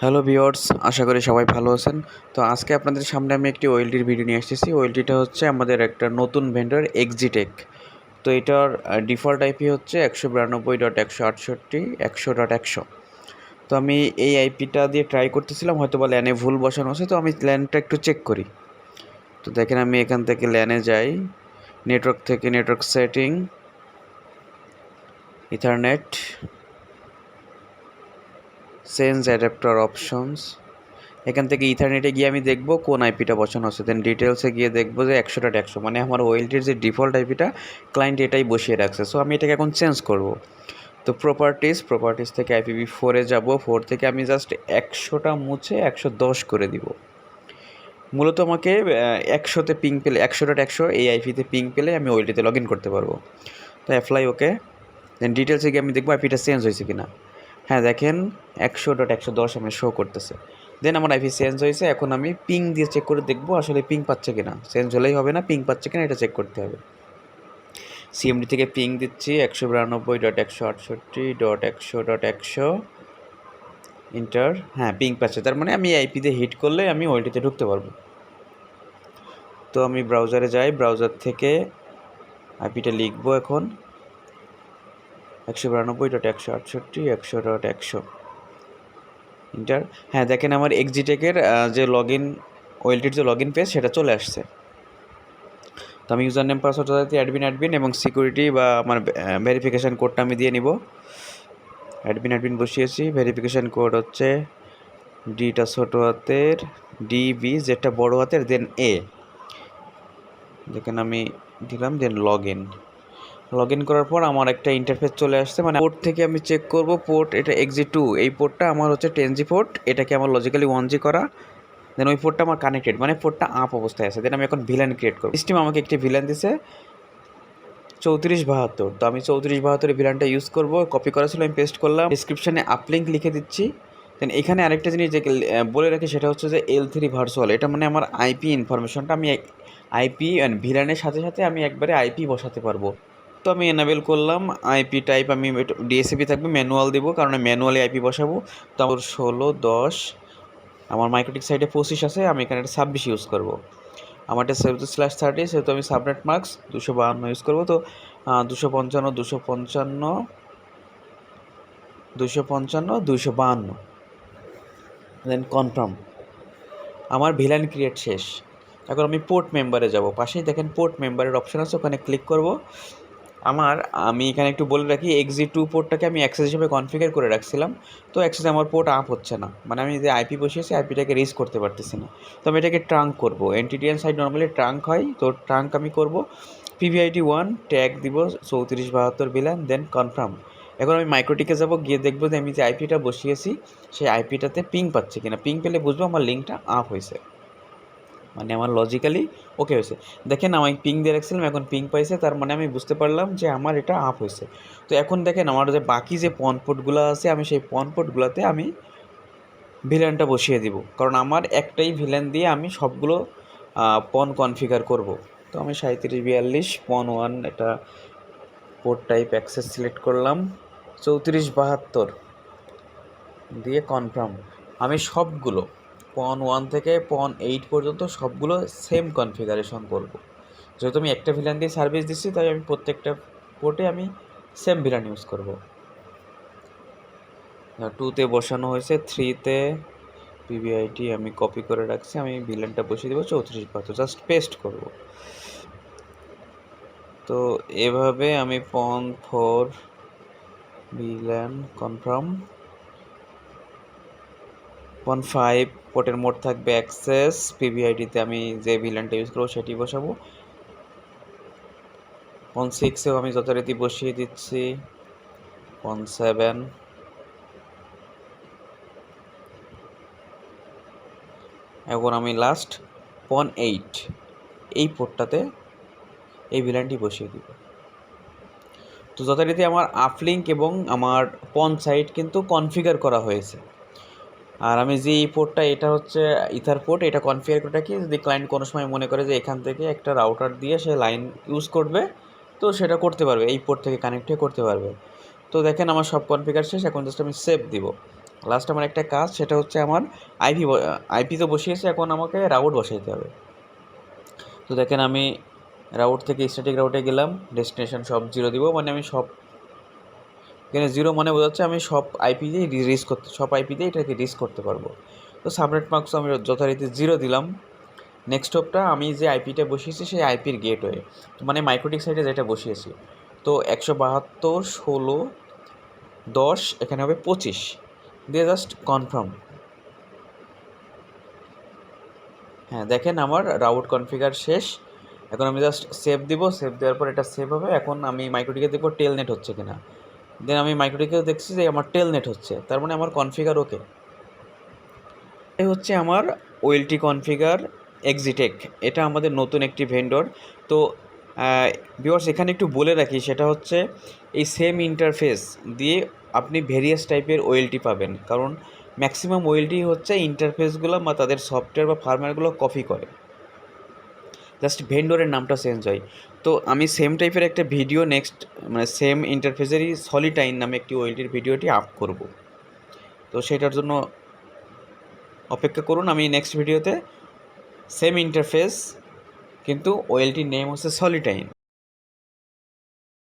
Hello viewers, আশা করি সবাই ভালো আছেন। তো আজকে আপনাদের সামনে আমি একটি ওএলটির ভিডিও নিয়ে এসেছি। ওএলটিটা হচ্ছে আমাদের একটা নতুন ভেন্ডর XGTEC। তো এটার ডিফল্ট আইপি হচ্ছে 192.168.100.100। তো আমি এই আইপিটা দিয়ে ট্রাই করতেছিলাম, হয়তো বা ল্যানে ভুল বসানো আছে, তো আমি ল্যানটা একটু চেক করি। তো দেখেন আমি এখান থেকে ল্যানে যাই, নেটওয়ার্ক থেকে network setting, ethernet, change adapter options. এখান থেকে ইথারনেটে গিয়ে আমি দেখব কোন আইপিটা বসানো আছে, দেন ডিটেলসে গিয়ে দেখবো যে 100.100, মানে আমার ওএলটির যে ডিফল্ট আইপিটা ক্লায়েন্ট এটাই বসিয়ে রাখছে। সো আমি এটাকে এখন চেঞ্জ করব। তো প্রপার্টিস থেকে IPv4-এ যাব। 4 থেকে আমি জাস্ট 100টা মুছে 110 করে দিব। মূলত আমাকে 100তে পিং পেলে, 100.100 এই আইপিতে পিং পেলে আমি ওএলটিতে লগ ইন করতে পারবো। তো অ্যাপ্লাই ওকে, দেন ডিটেলসে গিয়ে আমি দেখবো আইপিটা চেঞ্জ হয়েছে কিনা। হ্যাঁ, দেখেন 100.110 আমি শো করতেছে। দেন আমার আইপি চেঞ্জ হয়েছে। এখন আমি পিং দিয়ে চেক করে দেখবো আসলে পিং পাচ্ছে কিনা। চেঞ্জ হলেই হবে না, পিং পাচ্ছে কিনা এটা চেক করতে হবে। সিএমডি থেকে পিং দিচ্ছি 192.168.100.100, ইন্টার। হ্যাঁ, পিং পাচ্ছে, তার মানে আমি আইপি দিয়ে হিট করলে আমি ওএলটিতে ঢুকতে পারবো। তো আমি ব্রাউজারে যাই, ব্রাউজার থেকে আইপিটা লিখবো এখন 192.168.100.100, ইন্টার। হ্যাঁ, দেখেন আমার XGTEC-এর যে লগ ইন, ওএলটির যে লগ ইন পেজ সেটা চলে আসছে। তো আমি ইউজার নেম পাসওয়ার্ড যাতে অ্যাডমিন এবং সিকিউরিটি বা আমার ভেরিফিকেশান কোডটা আমি দিয়ে নিব। অ্যাডমিন বসিয়েছি। ভেরিফিকেশান কোড হচ্ছে ডিটা ছোটো হাতের, ডিবি যেটা বড় হাতের, দেন এ। দেখেন আমি দিলাম, দেন লগ ইন করার পর আমার একটা ইন্টারফেস চলে আসছে। মানে পোর্ট থেকে আমি চেক করব, পোর্ট এটা XG2, এই পোর্টটা আমার হচ্ছে 10G পোর্ট, এটাকে আমার লজিক্যালি 1G করা। দেন ওই পোর্টটা আমার কানেক্টেড, মানে পোর্টটা আপ অবস্থায় আছে। দেন আমি এখন ভিলান ক্রিয়েট করব। সিস্টেম আমাকে একটি ভিলান দিছে 3472। তো আমি 3472 ভিলানটা ইউজ করব। কপি করা ছিল, আমি পেস্ট করলাম। ডিসক্রিপশানে আপলিঙ্ক লিখে দিচ্ছি। দেন এখানে আরেকটা জিনিস যে বলে রাখি, সেটা হচ্ছে যে L3 ভার্চুয়াল, এটা মানে আমার আইপি ইনফরমেশনটা আমি আইপি অ্যান্ড ভিলানের সাথে সাথে আমি একবারে আইপি বসাতে পারবো। তো আমি এনাবেল করলাম। আইপি টাইপ আমি ডিএসসিপি থাকবে, ম্যানুয়াল দিব, কারণ ম্যানুয়ালি আইপি বসাবো। তো আমার 16.10, আমার মাইক্রোটিক সাইডে 25 আছে, আমি এখানে একটা 26 ইউজ করবো। আমারটা /30, সেহেতু আমি সাবনেট মার্কস 252 ইউজ করবো। তো 255, দেন কনফার্ম। আমার ভিলান ক্রিয়েট শেষ। এখন আমি পোর্ট মেম্বারে যাব। পাশেই দেখেন পোর্ট মেম্বারের অপশন আছে, ওখানে ক্লিক করব। আমি এখানে একটু বলে রাখি, XG2 পোর্টটাকে আমি অ্যাক্সেস হিসেবে কনফিগার করে রাখছিলাম। তো অ্যাক্সেস আমার পোর্ট আপ হচ্ছে না, মানে আমি যে আইপি বসিয়েছি আইপিটাকে রিচ করতে পারতেছি না। তো আমি এটাকে ট্রাঙ্ক করব। এনটিটিএন সাইড নর্মালি ট্রাঙ্ক হয়, তো ট্রাঙ্ক আমি করব। PVID1 ট্যাগ দিব 3472 ভিলান, দেন কনফার্ম। এখন আমি মাইক্রোটিকে যাব, গিয়ে দেখবো যে আমি যে আইপিটা বসিয়েছি সেই আইপিটাতে পিং পাচ্ছে কিনা। পিং পেলে বুঝবো আমার লিঙ্কটা আপ হয়েছে, মানে আমার লজিক্যালি ওকে হয়েছে। দেখেন আমি পিং দিয়ে রাখছিলাম, এখন পিং পাইছে, তার মানে আমি বুঝতে পারলাম যে আমার এটা আপ হয়েছে। তো এখন দেখেন আমার যে বাকি যে পনপোর্টগুলো আছে, আমি সেই পনপোর্টগুলোতে আমি ভিলেনটা বসিয়ে দিব, কারণ আমার একটাই ভিলেন দিয়ে আমি সবগুলো পন কনফিগার করব। তো আমি 3742 পন 1 এটা পোর্ট টাইপ অ্যাক্সেস সিলেক্ট করলাম, 3472 দিয়ে কনফার্ম। আমি সবগুলো পন 1 থেকে পন 8 পর্যন্ত সবগুলো সেম কনফিগারেশন করব। যেহেতু আমি একটা ভিলান দিয়ে সার্ভিস দিচ্ছি, তাই আমি প্রত্যেকটা পোর্টে আমি সেম ভিলান ইউজ করব। 2তে বসানো হয়েছে, 3তে পিভিআইটি আমি কপি করে রাখছি, আমি ভিলানটা বসিয়ে দেবো 3472, জাস্ট পেস্ট করব। তো এভাবে আমি পন 4 ভিলান কনফার্ম। পন 5 পোর্টের মোড থাকবে অ্যাক্সেস, পিভিআইডিতে আমি যে ভিলানটা ইউজ করবো সেটি বসাবো। পন 6এও আমি যথারীতি বসিয়ে দিচ্ছি, পন 7। এখন আমি লাস্ট পন 8 এই পোর্টটাতে এই ভিলানটি বসিয়ে দিব। তো যথারীতি আমার আপলিঙ্ক এবং আমার পন সাইট কিন্তু কনফিগার করা হয়েছে। আর আমি যে এই পোর্টটা, এটা হচ্ছে ইথার পোর্ট, এটা কনফিগার করাটা কি, যদি ক্লায়েন্ট কোনো সময় মনে করে যে এখান থেকে একটা রাউটার দিয়ে সে লাইন ইউজ করবে, তো সেটা করতে পারবে, এই পোর্ট থেকে কানেক্ট হয়ে করতে পারবে। তো দেখেন আমার সব কনফিগার শেষ, এখন জাস্ট আমি সেভ দিব। লাস্ট আমার একটা কাজ, সেটা হচ্ছে আমার আইপি তো বসিয়েছি, এখন আমাকে রাউট বসাইতে হবে। তো দেখেন আমি রাউট থেকে স্ট্যাটিক রাউটে গেলাম, ডেস্টিনেশন সব 0 দিব, মানে আমি সব এখানে 0 মানে বোঝাচ্ছে আমি সব আইপি দিয়ে সব আইপি দিয়ে এটাকে রিচ করতে পারবো। তো সাবনেট মার্কস আমি যথারীতি 0 দিলাম। নেক্সট হপটা আমি যে আইপিটা বসিয়েছি সেই আইপির গেটওয়ে, মানে মাইক্রোটিক সাইটে যেটা বসিয়েছি। তো 172.16.10 এখানে হবে 25 দিয়ে জাস্ট কনফার্ম। হ্যাঁ দেখেন আমার রাউট কনফিগার শেষ। এখন আমি জাস্ট সেভ দিব, সেভ দেওয়ার পর এটা সেভ হবে। এখন আমি মাইক্রোটিকে দেখব টেলনেট হচ্ছে কিনা। দেন আমি মাইক্রোটিকেও দেখছি যে আমার টেলনেট হচ্ছে, তার মানে আমার কনফিগার ওকে। এই হচ্ছে আমার ওএলটি কনফিগার এক্সজিটেক। এটা আমাদের নতুন একটি ভেন্ডর। তো ভিউয়ার্স এখানে একটু বলে রাখি, সেটা হচ্ছে এই সেম ইন্টারফেস দিয়ে আপনি ভেরিয়াস টাইপের ওএলটি পাবেন, কারণ ম্যাক্সিমাম ওএলটি হচ্ছে ইন্টারফেসগুলো বা তাদের সফটওয়্যার বা ফার্মওয়্যারগুলো কপি করে, জাস্ট ভেন্ডরের নামটা চেঞ্জ হয়। তো আমি সেম টাইপের একটা ভিডিও মানে সেম ইন্টারফেসেরই সলিটাইন নামে একটি ওএলটির ভিডিওটি আপ করব। তো সেটার জন্য অপেক্ষা করুন, আমি নেক্সট ভিডিওতে সেম ইন্টারফেস কিন্তু ওএলটির নেম হচ্ছে সলিটাইন।